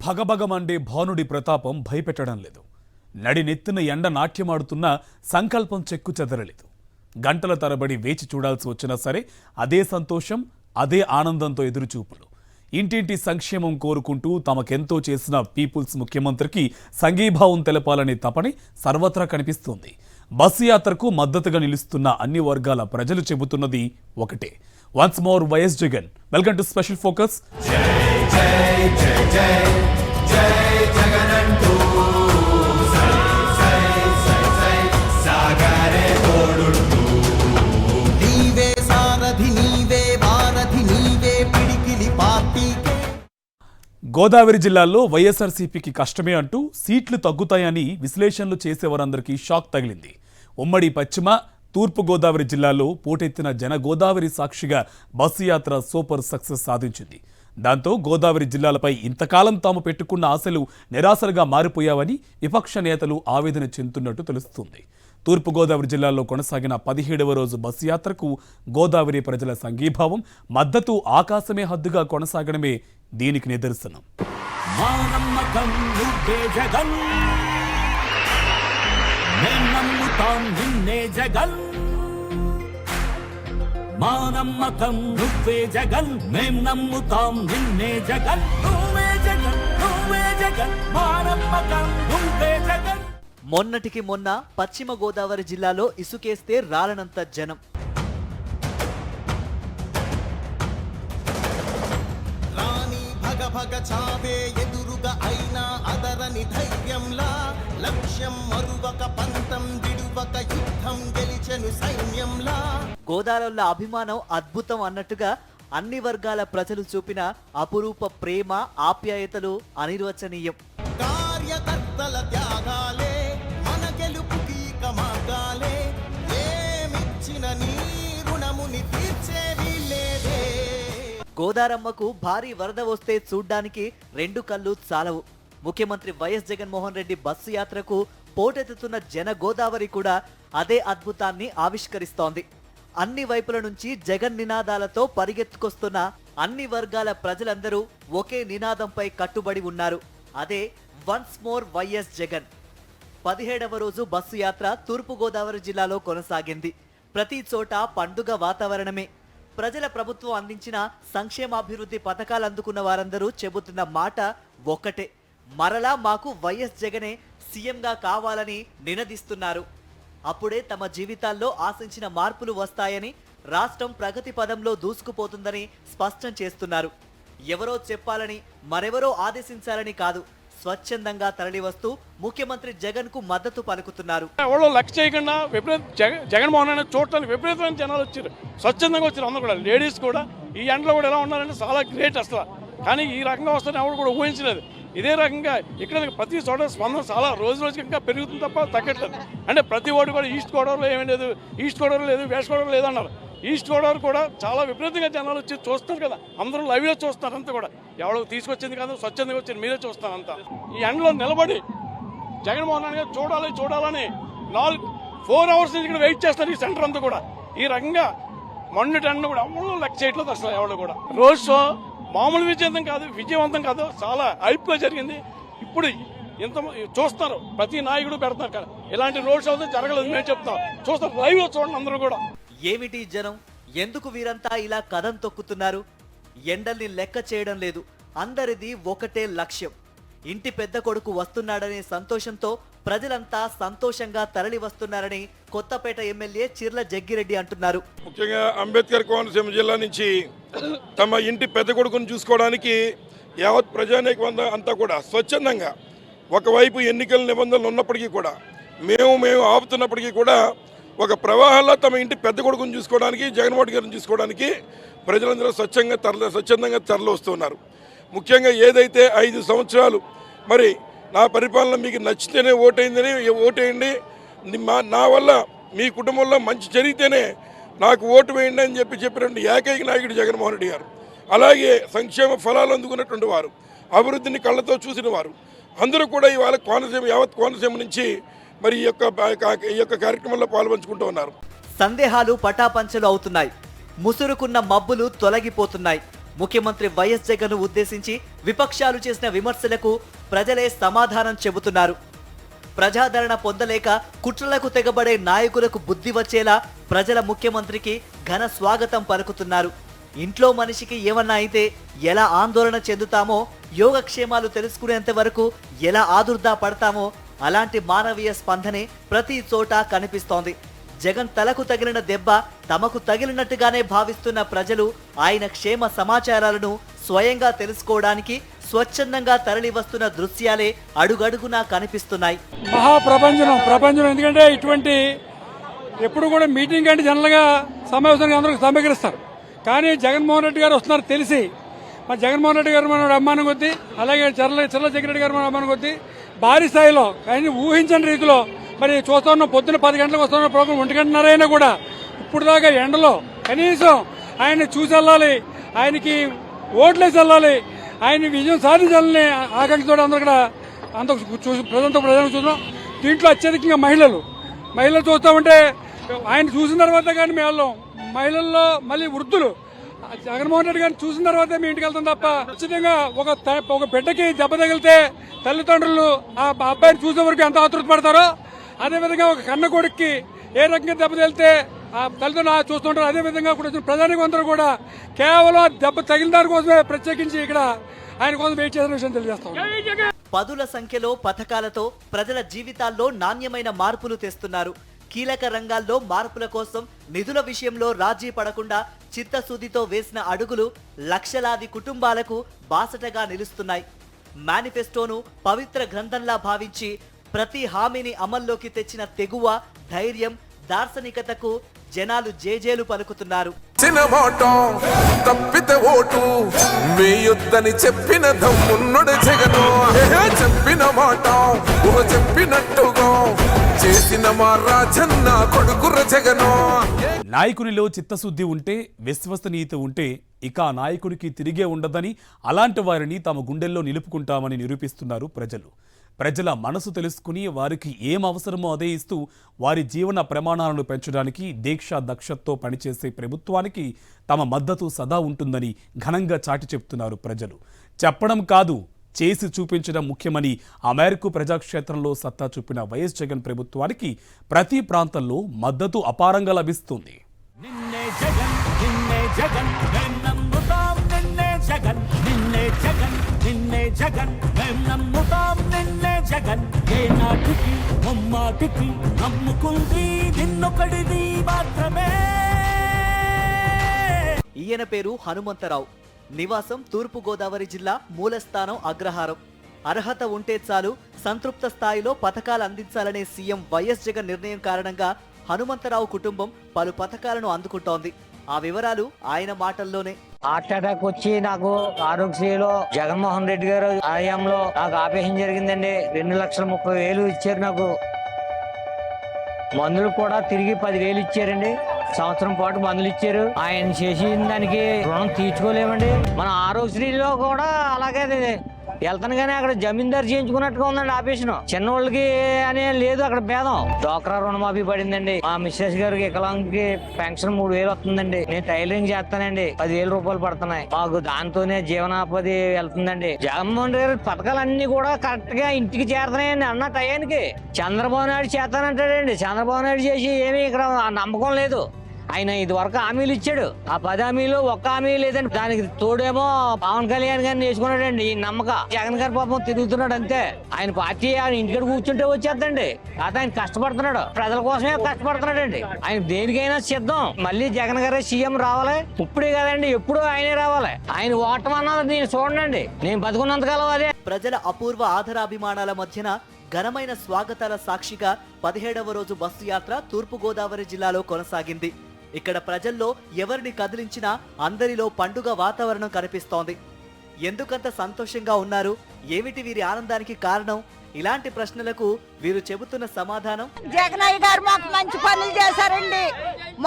భగభగమండే భానుడి ప్రతాపం భయపెట్టడం లేదు. నడినెత్తిన ఎండ నాట్యమాడుతున్న సంకల్పం చెక్కు చెదరలేదు. గంటల తరబడి వేచి చూడాల్సి వచ్చినా సరే అదే సంతోషం, అదే ఆనందంతో ఎదురుచూపులు. ఇంటింటి సంక్షేమం కోరుకుంటూ తమకెంతో చేసిన పీపుల్స్ ముఖ్యమంత్రికి సంఘీభావం తెలపాలనే తపని సర్వత్రా కనిపిస్తోంది. బస్సు యాత్రకు మద్దతుగా నిలుస్తున్న అన్ని వర్గాల ప్రజలు చెబుతున్నది ఒకటే, once more YS Jagan. Welcome to special focus. Godavari జిల్లాలో వైఎస్ఆర్సీపీకి కష్టమే అంటూ సీట్లు తగ్గుతాయని విశ్లేషణలు చేసేవారందరికీ షాక్ తగిలింది. ఉమ్మడి పశ్చిమ, తూర్పు గోదావరి జిల్లాలో పోటెత్తిన జన గోదావరి సాక్షిగా బస్సు యాత్ర సూపర్ సక్సెస్ సాధించింది. దాంతో గోదావరి జిల్లాలపై ఇంతకాలం తాము పెట్టుకున్న ఆశలు నిరాశలుగా మారిపోయావని విపక్ష నేతలు ఆవేదన చెందుతున్నట్టు తెలుస్తుంది. తూర్పు గోదావరి జిల్లాలో కొనసాగిన 17వ రోజు బస్సు యాత్రకు గోదావరి ప్రజల సంఘీభావం, మద్దతు ఆకాశమే హద్దుగా కొనసాగడమే దీనికి నిదర్శనం. మొన్నటికి మొన్న పశ్చిమ గోదావరి జిల్లాలో ఇసుకేస్తే రాలనంత జనం. భగ చావే ఎదురుగా అయినా అదరని ధైర్యంలా, లక్ష్యం మరువక పంతం విడువక యుద్ధం గెలిచెను సైన్యంలా. గోదావరిలో అభిమానం అద్భుతం అన్నట్టుగా అన్ని వర్గాల ప్రజలు చూపిన అపురూప ప్రేమ, ఆప్యాయతలు అనిర్వచనీయం. కార్యకర్తల త్యాగాలే మన గెలుపుకి మార్గాలే, ఏమిచ్చిన నీ రుణముని తీర్చేవి లేదే. గోదారమ్మకు భారీ వరద వస్తే చూడ్డానికి 2 కళ్ళు చాలవు. ముఖ్యమంత్రి వైఎస్ జగన్మోహన్ రెడ్డి బస్సు యాత్రకు పోటెత్తుతున్న జన గోదావరి కూడా అదే అద్భుతాన్ని ఆవిష్కరిస్తోంది. అన్ని వైపుల నుంచి జగన్ నినాదాలతో పరిగెత్తుకొస్తున్న అన్ని వర్గాల ప్రజలందరూ ఒకే నినాదంపై కట్టుబడి ఉన్నారు. అదే వన్స్ మోర్ వైఎస్ జగన్. 17వ రోజు బస్సు యాత్ర తూర్పు గోదావరి జిల్లాలో కొనసాగింది. ప్రతి చోట పండుగ వాతావరణమే. ప్రజల ప్రభుత్వం అందించిన సంక్షేమాభివృద్ధి పథకాలు అందుకున్న వారందరూ చెబుతున్న మాట ఒక్కటే, మరలా మాకు వైఎస్ జగనే సీఎంగా కావాలని నినదిస్తున్నారు. అప్పుడే తమ జీవితాల్లో ఆశించిన మార్పులు వస్తాయని, రాష్ట్రం ప్రగతి పదంలో దూసుకుపోతుందని స్పష్టం చేస్తున్నారు. ఎవరో చెప్పాలని, మరెవరో ఆదేశించాలని కాదు, స్వచ్ఛందంగా తరలివస్తూ ముఖ్యమంత్రి జగన్ కు మద్దతు పలుకుతున్నారు. ఎవరో లెక్క చేయకుండా జగన్మోహన్ రెడ్డి చూడటానికి విపరీతమైన జనాలు వచ్చారు. స్వచ్ఛందంగా వచ్చారు అందరూ కూడా. లేడీస్ కూడా ఈ ఎండలో కూడా ఎలా ఉన్నారంటే చాలా గ్రేట్ అసలు. కానీ ఈ రకంగా వస్తారని ఎవరు కూడా ఊహించలేదు. ఇదే రకంగా ఇక్కడ ప్రతి చోట స్పందన చాలా రోజు రోజుకి ఇంకా పెరుగుతుంది తప్ప తగ్గట్లేదు. అంటే ప్రతి ఓటు కూడా ఈస్ట్ గోదావరిలో ఏమీ లేదు, ఈస్ట్ గోదావరి లేదు, వెస్ట్ గోదావరి లేదు అన్నారు. ఈస్ట్ గోదావరి కూడా చాలా విపరీతంగా జనాలు వచ్చి చూస్తారు కదా, అందరూ లైవ్లో చూస్తున్నారు. అంతా కూడా ఎవరో తీసుకొచ్చింది కాదు, స్వచ్ఛందంగా వచ్చింది, మీరే చూస్తారు అంతా. ఈ ఎండలో నిలబడి జగన్మోహన్ రెడ్డి గారు చూడాలని 4 hours నుంచి ఇక్కడ వెయిట్ చేస్తారు ఈ సెంటర్ అంతా కూడా. ఈ రకంగా మొన్నటి ఎండ కూడా ఎవరు లెక్క చేయట్లేదు అసలు ఎవరు కూడా. రోడ్ షో మామూలు విజయవంతం కాదు, చాలా హైప్గా జరిగింది. ఇప్పుడు ఇంత చూస్తారు, ప్రతి నాయకుడు పెడతారు కదా, ఇలాంటి రోడ్ షో జరగలేదు. మేము చెప్తాం, చూస్తారు, లైవ్లో చూడండి అందరూ కూడా. ఏమిటి జనం, ఎందుకు వీరంతా ఇలా కదం తొక్కుతున్నారు? ఎండల్ని లెక్క చేయడం లేదు. అందరిది ఒకటే లక్ష్యం. ఇంటి పెద్ద కొడుకు వస్తున్నాడనే సంతోషంతో ప్రజలంతా సంతోషంగా తరలి వస్తున్నారని కొత్తపేట ఎమ్మెల్యే చిర్ల జగ్గిరెడ్డి అంటున్నారు. ముఖ్యంగా అంబేద్కర్ కోనసీమ జిల్లా నుంచి తమ ఇంటి పెద్ద కొడుకును చూసుకోవడానికి యావత్ ప్రజానీకం అంతా కూడా స్వచ్ఛందంగా, ఒకవైపు ఎన్నికల నిబంధనలు ఉన్నప్పటికీ కూడా, మేము ఆపుతున్నప్పటికీ కూడా ఒక ప్రవాహంలో తమ ఇంటి పెద్ద కొడుకును చూసుకోవడానికి, జగన్మోహన్ గారిని చూసుకోవడానికి ప్రజలందరూ స్వచ్ఛందంగా తరలి వస్తున్నారు. ముఖ్యంగా ఏదైతే 5 సంవత్సరాలు మరి నా పరిపాలన మీకు నచ్చితేనే ఓటేయండి, నా వల్ల మీ కుటుంబంలో మంచి జరిగితేనే నాకు ఓటు వేయండి అని చెప్పినటువంటి ఏకైక నాయకుడు జగన్మోహన్ రెడ్డి గారు. అలాగే సంక్షేమ ఫలాలు అందుకున్నటువంటి వారు, అభివృద్ధిని కళ్ళతో చూసిన వారు అందరూ కూడా ఇవాళ యావత్ కోనసీమ నుంచి మరి ఈ యొక్క కార్యక్రమంలో పాల్పంచుకుంటూ ఉన్నారు. సందేహాలు పటాపంచలు అవుతున్నాయి. ముసురుకున్న మబ్బులు తొలగిపోతున్నాయి. ముఖ్యమంత్రి వైఎస్ జగన్ ఉద్దేశించి విపక్షాలు చేసిన విమర్శలకు ప్రజలే సమాధానం చెబుతున్నారు. ప్రజాదరణ పొందలేక కుట్రలకు తెగబడే నాయకులకు బుద్ధి వచ్చేలా ప్రజల ముఖ్యమంత్రికి ఘన స్వాగతం పలుకుతున్నారు. ఇంట్లో మనిషికి ఏమన్నా అయితే ఎలా ఆందోళన చెందుతామో, యోగక్షేమాలు తెలుసుకునేంత వరకు ఎలా ఆదుర్దా పడతామో అలాంటి మానవీయ స్పందనే ప్రతి చోట కనిపిస్తోంది. జగన్ తలకు తగిలిన దెబ్బ తమకు తగిలినట్టుగానే భావిస్తున్న ప్రజలు ఆయన క్షేమ సమాచారాలను స్వయంగా తెలుసుకోవడానికి స్వచ్ఛందంగా తరలి వస్తున్న దృశ్యాలే అడుగడుగునా కనిపిస్తున్నాయి. ప్రపంచం ఎందుకంటే ఇటువంటి ఎప్పుడు కూడా మీటింగ్ అంటే జనరల్గా సమావేశానికి అందరూ సమీకరిస్తారు. కానీ జగన్మోహన్ రెడ్డి గారు వస్తున్నారు తెలిసి మరి జగన్మోహన్ రెడ్డి గారు మనం అభిమానం కొద్దీ, అలాగే చర్ల జగ్గిరెడ్డి గారు మనం అభిమానం కొద్దీ భారీ స్థాయిలో ఆయన ఊహించని రీతిలో మరి చూస్తా ఉన్నాం. పొద్దున్న 10 గంటలకు వస్తున్న ప్రోగ్రాం 1 గంటన్నరైనా కూడా ఇప్పుడు దాకా ఎండలో కనీసం ఆయన్ని చూసి వెళ్ళాలి, ఆయనకి ఓట్లేసి వెళ్ళాలి, ఆయన విజయం సాధించాలని ఆకాంక్షతో అందరూ కూడా అంత ప్రజలను చూస్తున్నాం. దీంట్లో అత్యధికంగా మహిళలు చూస్తూ ఉంటే ఆయన చూసిన తర్వాత కానీ మేము వెళ్ళాం. మహిళల్లో మళ్ళీ వృద్ధులు జగన్మోహన్ రెడ్డి గారిని చూసిన తర్వాత మేము ఇంటికి వెళ్తాం తప్ప ఖచ్చితంగా ఒక బిడ్డకి దెబ్బ తగిలితే తల్లిదండ్రులు ఆ అబ్బాయిని చూసే వరకు ఎంత ఆతృత పడతారో, అదేవిధంగా ఒక కన్న కొడుక్కి ఏ రకంగా దెబ్బ తగిలితే ఆ తల్లిదండ్రులు చూస్తుంటారు. అదేవిధంగా కూడా ప్రజానికి అందరూ కూడా కేవలం దెబ్బ తగిలిన దాని కోసమే ప్రత్యేకించి ఇక్కడ ఆయన కోసం వెయిట్ చేసిన విషయం తెలియజేస్తాం. పదుల సంఖ్యలో పథకాలతో ప్రజల జీవితాల్లో నాణ్యమైన మార్పులు తెస్తున్నారు. కీలక రంగాల్లో మార్పుల కోసం నిధుల విషయంలో రాజీ పడకుండా చిత్తశుద్ధితో వేసిన అడుగులు లక్షలాది కుటుంబాలకు బాసటగా నిలుస్తున్నాయి. మేనిఫెస్టోను పవిత్ర గ్రంథంలా భావించి ప్రతి హామీని అమల్లోకి తెచ్చిన తెగువ, ధైర్యం, దార్శనికతకు జనాలు జేజేలు పలుకుతున్నారు. తప్పితే ఓటు వేయొద్దని చెప్పిన దమ్మున్నడు జగను, చెప్పిన మాట చెప్పినట్టుగా చేసిన మా రాజన్న కొడుకుర జగను. నాయకునిలో చిత్తశుద్ధి ఉంటే, విశ్వసనీయత ఉంటే ఇక ఆ నాయకుడికి తిరిగే ఉండదని, అలాంటి వారిని తమ గుండెల్లో నిలుపుకుంటామని నిరూపిస్తున్నారు ప్రజలు. ప్రజల మనసు తెలుసుకుని వారికి ఏం అవసరమో అదే ఇస్తూ వారి జీవన ప్రమాణాలను పెంచడానికి దీక్షా దక్షతో పనిచేసే ప్రభుత్వానికి తమ మద్దతు సదా ఉంటుందని ఘనంగా చాటి చెప్తున్నారు ప్రజలు. చెప్పడం కాదు, చేసి చూపించడం ముఖ్యమని ఆ మేరకు ప్రజాక్షేత్రంలో సత్తా చూపిన వైఎస్ జగన్ ప్రభుత్వానికి ప్రతి ప్రాంతంలో మద్దతు అపారంగా లభిస్తుంది. ఈయన పేరు హనుమంతరావు. నివాసం తూర్పు గోదావరి జిల్లా, మూలస్థానం అగ్రహారం. అర్హత ఉంటే చాలు సంతృప్త స్థాయిలో పథకాలు అందించాలనే సీఎం వైఎస్ జగన్ నిర్ణయం కారణంగా హనుమంతరావు కుటుంబం పలు పథకాలను అందుకుంటోంది. ఆ వివరాలు ఆయన మాటల్లోనే. హార్ట్ అటాక్ వచ్చి నాకు ఆరోగ్యశ్రీలో జగన్మోహన్ రెడ్డి గారు ఆలయంలో నాకు ఆపరేషన్ జరిగిందండి. 2,30,000 ఇచ్చారు. నాకు మందులు కూడా తిరిగి 10,000 ఇచ్చారండి. సంవత్సరం పాటు మందులు ఇచ్చారు. ఆయన చేసిన దానికి రుణం తీర్చుకోలేమండి. మన ఆరోగ్యశ్రీలో కూడా అలాగే వెళ్తాను కానీ అక్కడ జమీందారు చేయించుకున్నట్టుగా ఉందండి ఆపరేషన్. చిన్నోళ్ళకి అనే లేదు అక్కడ భేదం. డ్వాక్రా రుణమాఫీ పడిందండి. మా మిస్సెస్ గారికి వికలాంగికి పెన్షన్ 3,000 వస్తుందండి. నేను టైలరింగ్ చేస్తానండి, 10,000 రూపాయలు పడుతున్నాయి మాకు. దాంతోనే జీవనాపది వెళ్తుందండి. జగన్మోహన్ రెడ్డి పథకాలన్నీ కూడా కరెక్ట్ గా ఇంటికి చేరుతున్నాయండి అన్న టయానికి. చంద్రబాబు నాయుడు చేస్తానంటాడండి. చంద్రబాబు నాయుడు చేసి ఏమీ ఇక్కడ నమ్మకం లేదు. ఆయన ఇది వరకు హామీలు ఇచ్చాడు. ఆ 10 హామీలు ఒక్క హామీ లేదండి. దానికి తోడేమో పవన్ కళ్యాణ్ గారిని వేసుకున్నాడండి. ఈ నమ్మక జగన్ గారి పాపం తిరుగుతున్నాడు అంతే. ఆయన పార్టీ ఆయన ఇంటికి కూర్చుంటే వచ్చేద్దండి. కాదు ఆయన కష్టపడుతున్నాడు, ప్రజల కోసమే కష్టపడుతున్నాడండి. ఆయన దేనికైనా సిద్ధం. మళ్ళీ జగన్ గారే సీఎం రావాలి. ఇప్పుడే కదండి, ఎప్పుడు ఆయనే రావాలి. ఆయన ఓటం అన్నది నేను చూడండి, నేను బతుకున్నంతకాలం అదే. ప్రజల అపూర్వ ఆదరాభిమానాల మధ్యన ఘనమైన స్వాగతాల సాక్షిగా 17వ రోజు బస్సు యాత్ర తూర్పు గోదావరి జిల్లాలో కొనసాగింది. ఇక్కడ ప్రజల్లో ఎవరిని కదిలించినా అందరిలో పండుగ వాతావరణం కనిపిస్తోంది. ఎందుకంత సంతోషంగా ఉన్నారు, ఏమిటి వీరి ఆనందానికి కారణం? ఇలాంటి ప్రశ్నలకు వీరు చెబుతున్న సమాధానం, జగనయ్య గారు మాకు మంచి పనులు చేశారండి.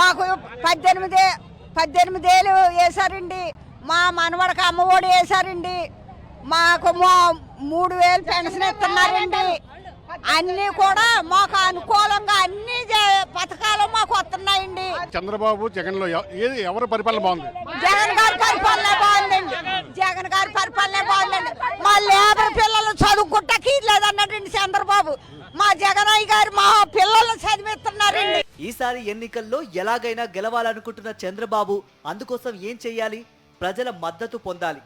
మాకు 18 ఏళ్ళు వేశారండి. మా మనవడికి అమ్మఒడి వేశారండి. మాకు 3,000 పెన్షన్ ఇస్తున్నారండి. అన్ని కూడా మాకు అనుకూలంగా అన్ని పథకాలు మాకు వస్తున్నాయండి. చంద్రబాబు జగన్ లో ఏది ఎవరి పరిపాలన బాగుంది? జగన్ గారి పరిపాలన బాగుందండి. జగన్ గారి పరిపాలన బాగుందండి. మా లేబర్ పిల్లలు చదువుకుంటాకి లేదన్నాడండి చంద్రబాబు. మా జగనయ్య గారు మా పిల్లలు చదివిస్తున్నారండి. ఈసారి ఎన్నికల్లో ఎలాగైనా గెలవాలనుకుంటున్న చంద్రబాబు అందుకోసం ఏం చెయ్యాలి? ప్రజల మద్దతు పొందాలి.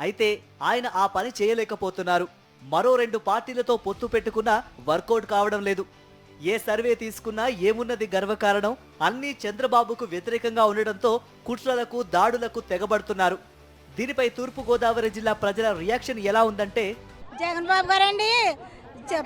అయితే ఆయన ఆ పని చేయలేకపోతున్నారు. మరో 2 పార్టీలతో పొత్తు పెట్టుకున్నా వర్కౌట్ కావడం లేదు. ఏ సర్వే తీసుకున్నా ఏమున్నది గర్వకారణం అన్నీ చంద్రబాబుకు వ్యతిరేకంగా ఉండడంతో కుట్రలకు దాడులకు తెగబడుతున్నారు. దీనిపై తూర్పు గోదావరి జిల్లా ప్రజల రియాక్షన్ ఎలా ఉందంటే, జగన్ బాబు గారండి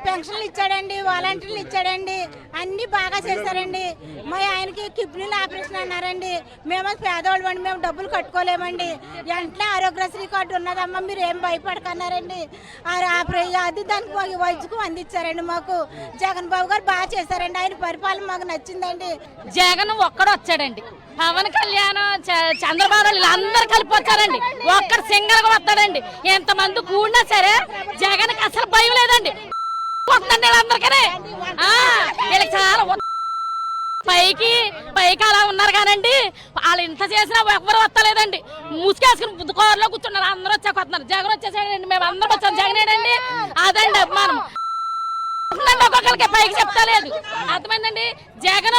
పెన్షన్లు ఇచ్చాడండి, వాలంటీర్లు ఇచ్చాడండి, అన్ని బాగా చేశారండి. మా ఆయనకి కిడ్నీలు ఆపరేషన్ అన్నారండి. మేము పేదవాళ్ళు అండి, మేము డబ్బులు కట్టుకోలేమండి. వెంటనే ఆరోగ్యశ్రీ కార్డు ఉన్నదమ్మా, మీరు ఏం భయపడకన్నారండి. అది దానికి వైద్యకు అందించారండి. మాకు జగన్ బాబు గారు బాగా చేశారండి. ఆయన పరిపాలన మాకు నచ్చిందండి. జగన్ ఒక్కడు వచ్చాడండి. పవన్ కళ్యాణ్, చంద్రబాబు అందరు కలిపి వచ్చారండి. ఒక్కడు సింగల్ గా వస్తాడండి. ఎంతమంది కూడినా సరే జగన్ కి అసలు భయం లేదండి. వీళ్ళకి చాలా పైకి అలా ఉన్నారు కానండి, వాళ్ళు ఇంత చేసినా ఎవరు వస్తలేదండి. ముసుకేసుకుని బుద్ధుకోరలో కూర్చున్నారు. అందరూ వచ్చాక వస్తున్నారు. జగన్ వచ్చేసాడండి, మేము అందరం వచ్చాం. జగనేనండి, అదండి అభిమానం. ఒక్కొక్కరికి పైకి చెప్తలేదు, అర్థమైందండి. జగన్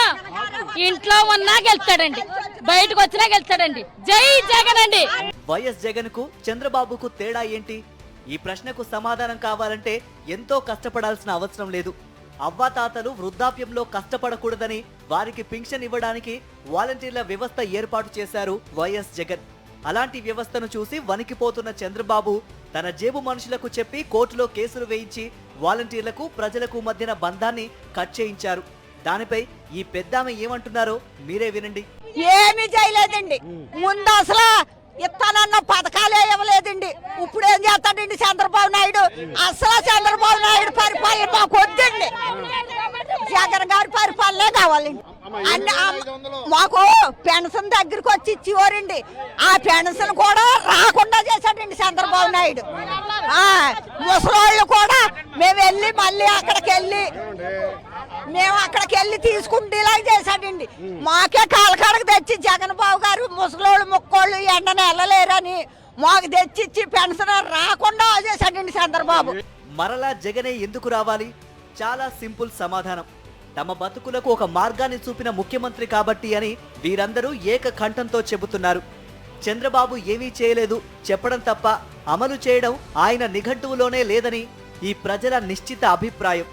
ఇంట్లో ఉన్నా గెలుస్తాడండి, బయటకు వచ్చినా గెలుస్తాడండి. జై జగన్ అండి. వైఎస్ జగన్ కు చంద్రబాబుకు తేడా ఏంటి? ఈ ప్రశ్నకు సమాధానం కావాలంటే ఎంతో కష్టపడాల్సిన అవసరం లేదు. అవ్వాతాతలు వృద్ధాప్యంలో కష్టపడకూడదని వారికి పింఛన్ ఇవ్వడానికి వాలంటీర్ల వ్యవస్థ ఏర్పాటు చేశారు వైఎస్ జగన్. అలాంటి వ్యవస్థను చూసి వణికిపోతున్న చంద్రబాబు తన జేబు మనుషులకు చెప్పి కోర్టులో కేసులు వేయించి వాలంటీర్లకు ప్రజలకు మధ్యన బంధాన్ని కట్ చేయించారు. దానిపై ఈ పెద్దామె ఏమంటున్నారో మీరే వినండి. ఏమీ చేయలేదండి. ముందు అసలు ఇస్తానన్న పథకాలే ఇవ్వలేదండి. ఇప్పుడు ఏం చేస్తాడండి చంద్రబాబు నాయుడు? అసలు చంద్రబాబు నాయుడు పరిపాలన మాకు వద్దండి. జగన్ గారి పరిపాలనే కావాలండి. మాకు పెన్షన్ దగ్గరికి వచ్చి ఇచ్చేవారండి. ఆ పెన్షన్ కూడా రాకుండా చేశాడండి చంద్రబాబు నాయుడు. ముసలోళ్ళు కూడా మేము వెళ్ళి మళ్ళీ అక్కడికి వెళ్ళి తీసుకుంటేలాగా చేశాడండి. మాకే కాలకాడకు తెచ్చి జగన్ బాబు గారు ముసలోళ్ళు ముక్కోళ్ళు ఎండను వెళ్ళలేరని మాకు తెచ్చిచ్చి పెన్షన్ రాకుండా చేశాడండి చంద్రబాబు. మరలా జగనే ఎందుకు రావాలి? చాలా సింపుల్ సమాధానం. తమ బతుకులకు ఒక మార్గాన్ని చూపిన ముఖ్యమంత్రి కాబట్టి అని వీరందరూ ఏకకంఠంతో చెబుతున్నారు. చంద్రబాబు ఏమీ చేయలేదు చెప్పడం తప్ప అమలు చేయడం ఆయన నిఘంటువులోనే లేదని ఈ ప్రజల నిశ్చిత అభిప్రాయం.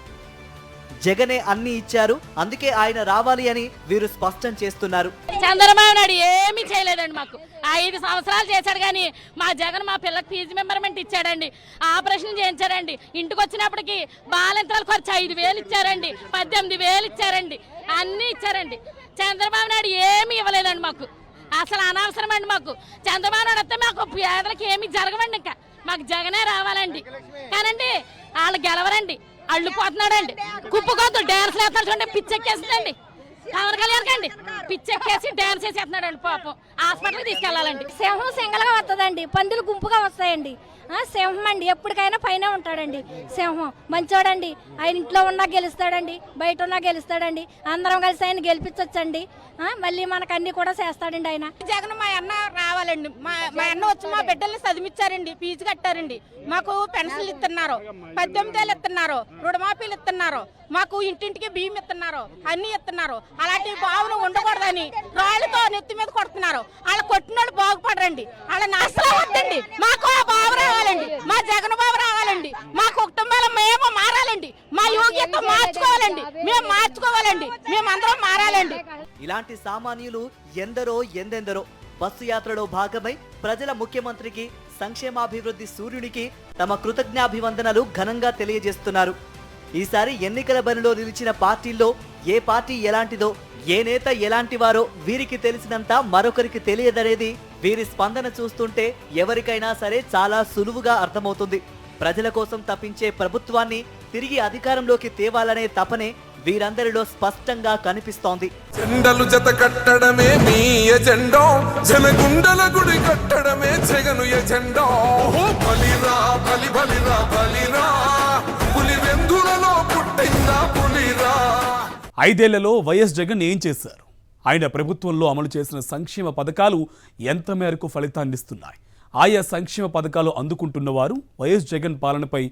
జగనే అన్ని ఇచ్చారు, అందుకే ఆయన రావాలి అని వీరు స్పష్టం చేస్తున్నారు. చంద్రబాబు నాయుడు ఏమీ చేయలేదండి. మాకు 5 సంవత్సరాలు చేశాడు కానీ మా జగన్ మా పిల్లకి ఫీజు మెంబర్మెంట్ ఇచ్చాడండి, ఆపరేషన్ చేయించారండి. ఇంటికి వచ్చినప్పటికి బాలింతరాల ఖర్చు 5,000 ఇచ్చారండి, 18,000 ఇచ్చారండి, అన్ని ఇచ్చారండి. చంద్రబాబు నాయుడు ఏమీ ఇవ్వలేదండి మాకు. అసలు అనవసరం అండి మాకు. చంద్రబాబు నాయుడు వస్తే మాకు పేదలకు ఏమి జరగవండి. ఇంకా మాకు జగనే రావాలండి. కానండి వాళ్ళు గెలవరండి, అల్లుపోతున్నాడండి. కుప్పకొద్దు డాన్స్ వేస్తాడు చూడండి, పిచ్చెక్కేస్తుందండి. పవన్ కళ్యాణ్ కండి పిచ్చెక్కేసి డాన్స్ చేసేస్తున్నాడండి. పాపం హాస్పిటల్కి తీసుకెళ్లాలండి. సింహం సింగల్గా వస్తుందండి, పందులు గుంపుగా వస్తాయండి. సింహం అండి ఎప్పటికైనా పైన ఉంటాడండి. సింహం మంచోడండి. ఆయన ఇంట్లో ఉన్నా గెలుస్తాడండి, బయట ఉన్నా గెలుస్తాడండి. అందరం కలిసి ఆయన గెలిపించొచ్చండి. మళ్ళీ మనకు అన్ని కూడా చేస్తాడండి ఆయన. జగన్ మా అన్న రావాలండి. మా అన్న వచ్చి మా బిడ్డల్ని చదివించారండి, ఫీజు కట్టారండి. మాకు పెన్షన్లు ఇస్తున్నారు, 18,000 ఇస్తున్నారు, రుణమాఫీలు ఇస్తున్నారు, మాకు ఇంటింటికి బియ్యం ఇస్తున్నారు, అన్ని ఇస్తున్నారు. అలాంటి భావన ఉండకూడదని రాళ్ళతో నెత్తి మీద కొడుతున్నారు. వాళ్ళ కొట్టినోళ్ళు బాగుపడరండి, వాళ్ళ నాశనం వద్దండి. మాకు ఆ బాబు రావాలండి, మా జగన్ బాబు రావాలండి. మా కుటుంబాలు మేము మారాలండి, మా యోగ్యత మార్చుకోవాలండి, మేము మార్చుకోవాలండి, మేమందరం మారాలండి. ఇలాంటి సామాన్యులు ఎందరో బస్సు యాత్రలో భాగమై ప్రజల ముఖ్యమంత్రికి, సంక్షేమాభివృద్ధి సూర్యునికి తమ కృతజ్ఞాభివందనలు ఘనంగా తెలియజేస్తున్నారు. ఈసారి ఎన్నికల బరిలో నిలిచిన పార్టీల్లో ఏ పార్టీ ఎలాంటిదో, ఏ నేత ఎలాంటి వారో వీరికి తెలిసినంత మరొకరికి తెలియదనేది వీరి స్పందన చూస్తుంటే ఎవరికైనా సరే చాలా సులువుగా అర్థమవుతుంది. ప్రజల కోసం తప్పించే ప్రభుత్వాన్ని తిరిగి అధికారంలోకి తేవాలనే తపనే వీరందరిలో స్పష్టంగా కనిపిస్తోంది. జెండలు జత కట్టడమే మీ ఎజెండా, జనగుండల గుడి కట్టడమే జగను ఎజెండా. బలిరా బలిరా బలిరా పులి వెందులలో పుట్టి ఐదేళ్లలో వైఎస్ జగన్ ఏం చేశారు? ఆయన ప్రభుత్వంలో అమలు చేసిన సంక్షేమ పథకాలు ఎంత మేరకు ఫలితాన్నిస్తున్నాయి? ఆయా సంక్షేమ పథకాలు అందుకుంటున్న వారు వైఎస్ జగన్ పాలనపై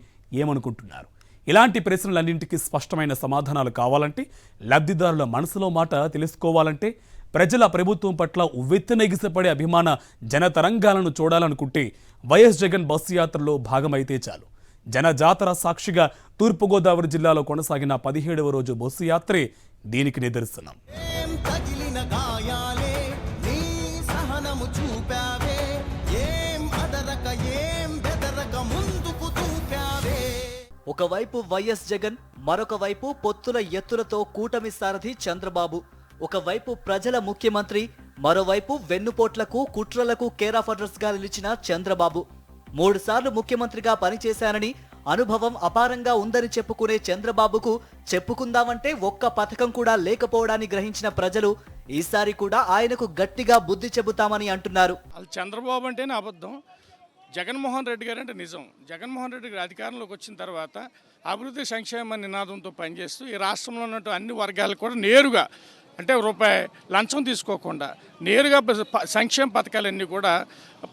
ఏమనుకుంటున్నారు? ఇలాంటి ప్రశ్నలన్నింటికీ స్పష్టమైన సమాధానాలు కావాలంటే, లబ్ధిదారుల మనసులో మాట తెలుసుకోవాలంటే, ప్రజల ప్రభుత్వం పట్ల ఉవ్వెత్తున ఎగిసిపడే అభిమాన జనతరంగాలను చూడాలనుకుంటే వైఎస్ జగన్ బస్సు యాత్రలో భాగమైతే చాలు. జనజాతర సాక్షిగా తూర్పుగోదావరి జిల్లాలో కొనసాగిన 17వ రోజు బస్సు యాత్రే దీనికి నిదర్శనం. ఏం తగిలిన గాయాలే నీ సహనము చూపావే, ఏం అదరక ఏం బెదరక ముందుకు దూకావే. ఒకవైపు వైఎస్ జగన్, మరొక వైపు పొత్తుల ఎత్తులతో కూటమి సారథి చంద్రబాబు. ఒకవైపు ప్రజల ముఖ్యమంత్రి, మరోవైపు వెన్నుపోట్లకు కుట్రలకు కేర్ ఆఫ్ అడ్రస్ గా నిలిచిన చంద్రబాబు. 3 సార్లు ముఖ్యమంత్రిగా పనిచేశానని, అనుభవం అపారంగా ఉందని చెప్పుకునే చంద్రబాబుకు చెప్పుకుందామంటే ఒక్క పథకం కూడా లేకపోవడాన్ని గ్రహించిన ప్రజలు ఈసారి కూడా ఆయనకు గట్టిగా బుద్ధి చెబుతామని అంటున్నారు. చంద్రబాబు అంటేనే అబద్ధం, జగన్మోహన్ రెడ్డి గారు అంటే నిజం. జగన్మోహన్ రెడ్డి గారు అధికారంలోకి వచ్చిన తర్వాత అభివృద్ధి సంక్షేమ నినాదంతో పనిచేస్తూ ఈ రాష్ట్రంలో ఉన్నట్టు అన్ని వర్గాలు కూడా నేరుగా, అంటే రూపాయి లంచం తీసుకోకుండా నేరుగా సంక్షేమ పథకాలన్నీ కూడా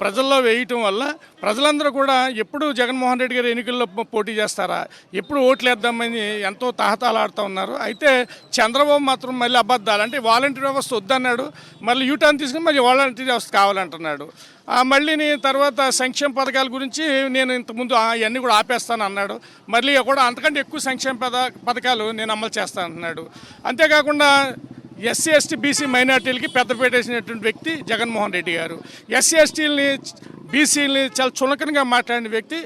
ప్రజల్లో వేయటం వల్ల ప్రజలందరూ కూడా ఎప్పుడు జగన్మోహన్ రెడ్డి గారు ఎన్నికల్లో పోటీ చేస్తారా, ఎప్పుడు ఓట్లు వేద్దామని ఎంతో తహతలాడుతూ ఉన్నారు. అయితే చంద్రబాబు మాత్రం మళ్ళీ అబద్ధాలు, అంటే వాలంటీర్ వ్యవస్థ వద్దన్నాడు, మళ్ళీ యూటర్న్ తీసుకుని మళ్ళీ వాలంటీర్ వ్యవస్థ కావాలంటున్నాడు. మళ్ళీ తర్వాత సంక్షేమ పథకాల గురించి నేను ఇంతకుముందు అవన్నీ కూడా ఆపేస్తాను అన్నాడు. మళ్ళీ కూడా అంతకంటే ఎక్కువ సంక్షేమ పథకాలు నేను అమలు చేస్తాను అంటున్నాడు. అంతేకాకుండా ఎస్సీ ఎస్టీ బీసీ మైనార్టీలకి పెద్దపీట వేసినటువంటి వ్యక్తి జగన్మోహన్ రెడ్డి గారు. ఎస్సీ ఎస్టీలని బీసీలని చాలా చులకనగా మాట్లాడిన వ్యక్తి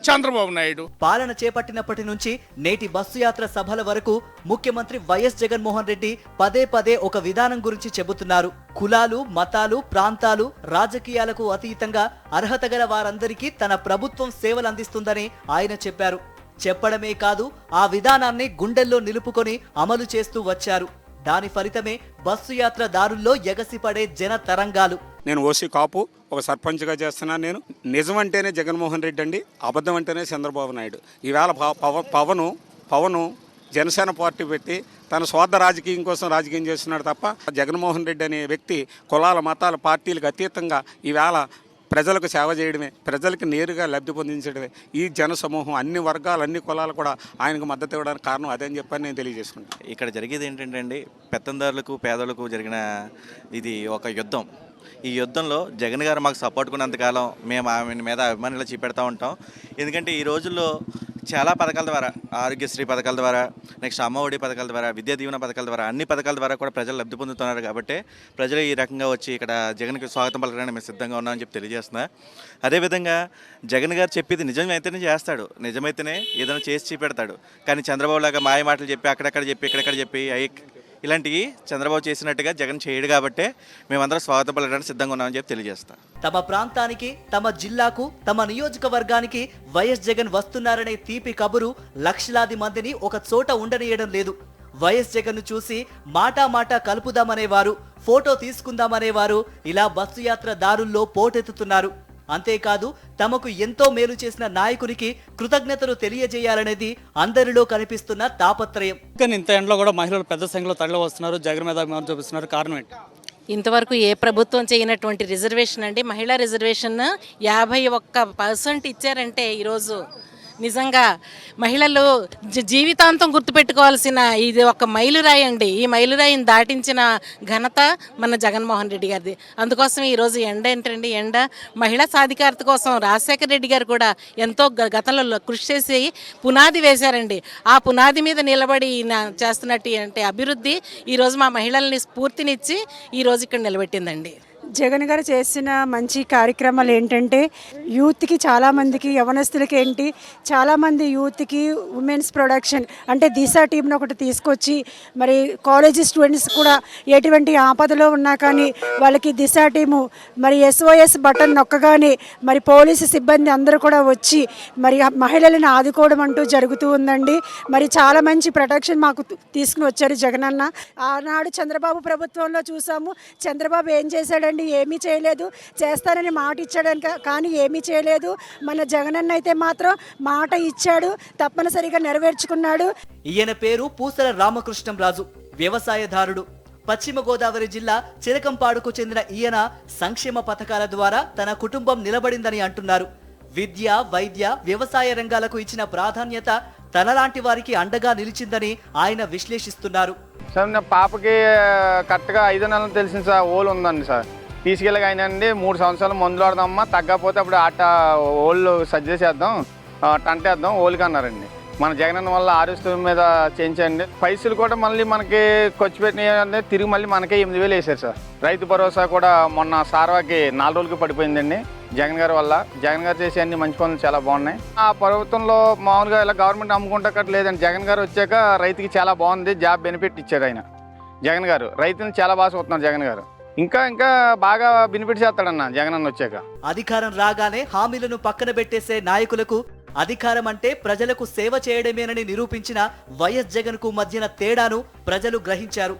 చంద్రబాబు నాయుడు. పాలన చేపట్టినప్పటి నుంచి నేటి బస్సు యాత్ర సభల వరకు ముఖ్యమంత్రి వైఎస్ జగన్మోహన్ రెడ్డి పదే పదే ఒక విధానం గురించి చెబుతున్నారు. కులాలు, మతాలు, ప్రాంతాలు, రాజకీయాలకు అతీతంగా అర్హత గల వారందరికీ తన ప్రభుత్వం సేవలు అందిస్తుందని ఆయన చెప్పారు. చెప్పడమే కాదు, ఆ విధానాన్ని గుండెల్లో నిలుపుకొని అమలు చేస్తూ వచ్చారు. దాని ఫలితమే బస్సు యాత్ర దారుల్లో ఎగసిపడే జన తరంగాలు. నేను ఓసీ కాపు, ఒక సర్పంచ్గా చేస్తున్నాను. నేను నిజం అంటేనే జగన్మోహన్ రెడ్డి అండి, అబద్ధం అంటేనే చంద్రబాబు నాయుడు. ఈవేళ పవను జనసేన పార్టీ పెట్టి తన స్వార్థ రాజకీయం కోసం రాజకీయం చేస్తున్నాడు తప్ప జగన్మోహన్ రెడ్డి అనే వ్యక్తి కులాల మతాల పార్టీలకు అతీతంగా ఈవేళ ప్రజలకు సేవ చేయడమే, ప్రజలకు నేరుగా లబ్ధి పొందించడమే. ఈ జన సమూహం అన్ని వర్గాలు, అన్ని కులాలు కూడా ఆయనకు మద్దతు ఇవ్వడానికి కారణం అదే అని చెప్పని నేను తెలియజేసుకుంటాను. ఇక్కడ జరిగేది ఏంటంటే అండి, పెత్తందారులకు పేదలకు జరిగిన ఇది ఒక యుద్ధం. ఈ యుద్ధంలో జగన్ గారు మాకు సపోర్ట్ కొన్నంతకాలం మేము ఆమె మీద అభిమానులు చూపెడతా ఉంటాం. ఎందుకంటే ఈ రోజుల్లో చాలా పథకాల ద్వారా, ఆరోగ్యశ్రీ పథకాల ద్వారా, నెక్స్ట్ అమ్మఒడి పథకాల ద్వారా, విద్యా దీవెన పథకాల ద్వారా, అన్ని పథకాల ద్వారా కూడా ప్రజలు లబ్ధి పొందుతున్నారు. కాబట్టి ప్రజలు ఈ రకంగా వచ్చి ఇక్కడ జగన్కి స్వాగతం పలకడానికి మేము సిద్ధంగా ఉన్నామని చెప్పి తెలియజేస్తున్నా. అదేవిధంగా జగన్ గారు చెప్పేది నిజమైతేనే చేస్తాడు, నిజమైతేనే ఏదైనా చేసి చూపెడతాడు. కానీ చంద్రబాబు లాగా మాయ మాటలు చెప్పి అక్కడెక్కడ చెప్పి ఇక్కడెక్కడ చెప్పి ఇలాంటివి చంద్రబాబు చేసినట్టుగా జగన్ చేయడు. కాబట్టి మేమందరం స్వాగతం పలకడానికి సిద్ధంగా ఉన్నామని చెప్పి తెలియజేస్తాం. తమ ప్రాంతానికి, తమ జిల్లాకు, తమ నియోజకవర్గానికి వైఎస్ జగన్ వస్తున్నారనే తీపి కబురు లక్షలాది మందిని ఒక చోట ఉండనీయడం లేదు. వైఎస్ జగన్ ను చూసి మాటా కలుపుదామనేవారు, ఫోటో తీసుకుందామనేవారు ఇలా బస్సు యాత్ర దారుల్లో పోటెత్తుతున్నారు. అంతేకాదు, తమకు ఎంతో మేలు చేసిన నాయకునికి కృతజ్ఞతలు తెలియజేయాలనేది అందరిలో కనిపిస్తున్న తాపత్రయం. ఇంత ఎండలో కూడా మహిళలు పెద్ద సంఖ్యలో తరలి వస్తున్నారు, జగన్ మీద అభిమానం చూపిస్తున్నారు. కారణం ఏంటి? ఇంతవరకు ఏ ప్రభుత్వం చేయనటువంటి రిజర్వేషన్ అండి. మహిళా రిజర్వేషన్ 51% ఇచ్చారంటే ఈరోజు నిజంగా మహిళలు జీవితాంతం గుర్తుపెట్టుకోవాల్సిన ఇది ఒక మైలురాయి అండి. ఈ మైలురాయిని దాటించిన ఘనత మన జగన్మోహన్ రెడ్డి గారిది. అందుకోసం ఈరోజు ఎండ ఏంటండి, ఎండ మహిళా సాధికారత కోసం రాజశేఖర రెడ్డి గారు కూడా ఎంతో గతంలో కృషి చేసి పునాది వేశారండి. ఆ పునాది మీద నిలబడి చేస్తున్నట్టు అభివృద్ధి ఈరోజు మా మహిళల్ని స్ఫూర్తినిచ్చి ఈరోజు ఇక్కడ నిలబెట్టిందండి. జగన్ గారు చేసిన మంచి కార్యక్రమాలు ఏంటంటే యూత్కి, చాలామందికి యవనస్తులకి ఏంటి, చాలామంది యూత్కి ఉమెన్స్ ప్రొడక్షన్ అంటే దిశ టీంను ఒకటి తీసుకొచ్చి మరి కాలేజీ స్టూడెంట్స్ కూడా ఎటువంటి ఆపదలో ఉన్నా కానీ వాళ్ళకి దిశ టీము మరి SOS బటన్ నొక్కగానే మరి పోలీసు సిబ్బంది అందరూ కూడా వచ్చి మరి మహిళలను ఆదుకోవడం అంటూ జరుగుతూ ఉందండి. మరి చాలా మంచి ప్రొటెక్షన్ మాకు తీసుకుని వచ్చారు జగనన్న. ఆనాడు చంద్రబాబు ప్రభుత్వంలో చూసాము, చంద్రబాబు ఏం చేశాడండి, ఏమీ చేయలేదు. చేస్తానని మాట ఇచ్చాడని కానీ ఏమీ చేయలేదు. మన జగనన్న అయితే మాత్రం మాట ఇచ్చాడు, తప్పనిసరిగా నెరవేర్చుకున్నాడు. ఈయన పేరు పూసల రామకృష్ణంరాజు. వ్యవసాయదారుడు. పశ్చిమ గోదావరి జిల్లా చిలకంపాడుకు చెందిన ఈయన సంక్షేమ పథకాల ద్వారా తన కుటుంబం నిలబడిందని అంటున్నారు. విద్య, వైద్య, వ్యవసాయ రంగాలకు ఇచ్చిన ప్రాధాన్యత తనలాంటి వారికి అండగా నిలిచిందని ఆయన విశ్లేషిస్తున్నారు. సార్ నా పాపకి కరెక్ట్గా 5 నెలలు తెలిసిన సార్ ఓల్ ఉందండి సార్. తీసుకెళ్ళగా అయినండి 3 సంవత్సరాలు మందులు ఆడదామమ్మా, తగ్గకపోతే అప్పుడు ఓళ్ళు సజ్జెస్ట్ చేద్దాం, టంటేద్దాం ఓలికి అన్నారండి. మన జగనన్న వల్ల ఆరోగ్యం మీద చేయించండి. పైసలు కూడా మళ్ళీ మనకి ఖర్చు పెట్టిన తిరిగి మళ్ళీ మనకే 8,000 వేసారు సార్. రైతు భరోసా కూడా మొన్న సార్వాకి 4 రోజులకి పడిపోయిందండి జగన్ గారి వల్ల. జగన్ గారు చేసే అన్ని మంచి పనులు చాలా బాగున్నాయి. ఆ ప్రభుత్వంలో మామూలుగా ఇలా గవర్నమెంట్ అమ్ముకుంటా లేదండి. జగన్ గారు వచ్చాక రైతుకి చాలా బాగుంది, జాబ్ బెనిఫిట్ ఇచ్చారు ఆయన జగన్ గారు. రైతుని చాలా బాగా చూస్తున్నారు జగన్ గారు. ఇంకా బాగా బెనిఫిట్ చేస్తాడన్న జగన్ అన్న వచ్చాక. అధికారం రాగానే హామీలను పక్కన పెట్టేసే నాయకులకు అధికారం అంటే ప్రజలకు సేవ చేయడమేనని నిరూపించిన వైఎస్ జగన్ కు మధ్యన తేడాను ప్రజలు గ్రహించారు.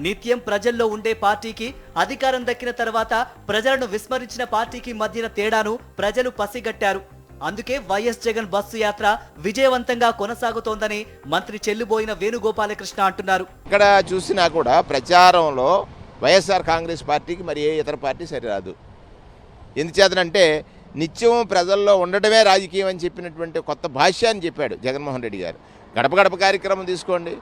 నిత్యం ప్రజల్లో ఉండే పార్టీకి అధికారం దక్కిన తర్వాత ప్రజలను విస్మరించిన పార్టీకి మధ్యన తేడాను ప్రజలు పసిగట్టారు. అందుకే వైఎస్ జగన్ బస్సు యాత్ర విజయవంతంగా కొనసాగుతోందని మంత్రి చెల్లుబోయిన వేణుగోపాలకృష్ణ అంటున్నారు. ఇక్కడ చూసినా కూడా ప్రచారంలో వైఎస్ఆర్ కాంగ్రెస్ పార్టీకి మరి ఏ ఇతర పార్టీ సరిరాదు. ఎందుచేతనంటే నిత్యం ప్రజల్లో ఉండడమే రాజకీయం అని చెప్పినటువంటి కొత్త భాష్యాన్ని చెప్పాడు జగన్మోహన్ రెడ్డి గారు. గడప గడప కార్యక్రమం తీసుకోండి,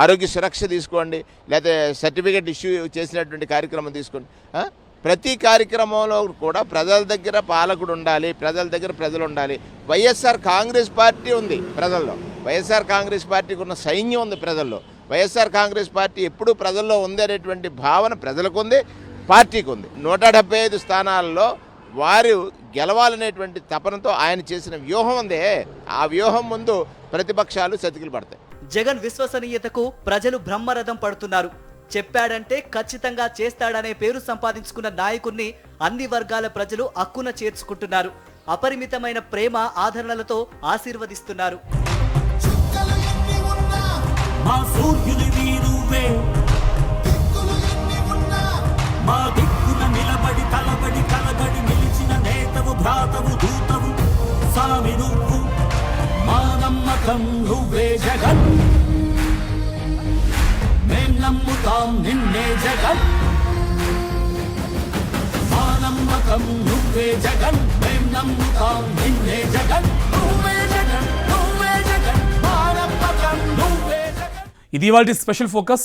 ఆరోగ్య సురక్ష తీసుకోండి, లేకపోతే సర్టిఫికేట్ ఇష్యూ చేసినటువంటి కార్యక్రమం తీసుకోండి. ప్రతి కార్యక్రమంలో కూడా ప్రజల దగ్గర పాలకుడు ఉండాలి, ప్రజల దగ్గర ప్రజలు ఉండాలి. వైఎస్ఆర్ కాంగ్రెస్ పార్టీ ఉంది ప్రజల్లో, వైఎస్ఆర్ కాంగ్రెస్ పార్టీకి ఉన్న సైన్యం ఉంది ప్రజల్లో. వైఎస్ఆర్ కాంగ్రెస్ పార్టీ ఎప్పుడూ ప్రజల్లో ఉంది అనేటువంటి భావన ప్రజలకు ఉంది, పార్టీకి ఉంది. 175 స్థానాల్లో వారు గెలవాలనేటువంటి తపనతో ఆయన చేసిన వ్యూహం ఉందే, ఆ వ్యూహం ముందు ప్రతిపక్షాలు చతికిలు పడతాయి. జగన్ విశ్వసనీయతకు ప్రజలు బ్రహ్మరథం పడుతున్నారు. చెప్పాడంటే ఖచ్చితంగా చేస్తాడనే పేరు సంపాదించుకున్న నాయకుణ్ణి అన్ని వర్గాల ప్రజలు అక్కున చేర్చుకుంటున్నారు. అపరిమితమైన ప్రేమ ఆదరణలతో ఆశీర్వదిస్తున్నారు. మా సూర్యునివి నువ్వే, మా దిక్కున నిలబడి తలబడి కలబడి నిలిచిన నేతవు, భ్రాతవు, దూతవు సామి నువ్వు. మా నమ్మకం నువ్వే జగన్, మేం నమ్ముతాం నిన్నే జగన్. మా నమ్మకం నువ్వే జగన్, మేం నమ్ముతాం నిన్నే జగన్. నువ్వే జగన్, నువ్వే జగన్, మా నమ్మకం నువ్వే జగన్. ఇది ఇవాల్టి స్పెషల్ ఫోకస్.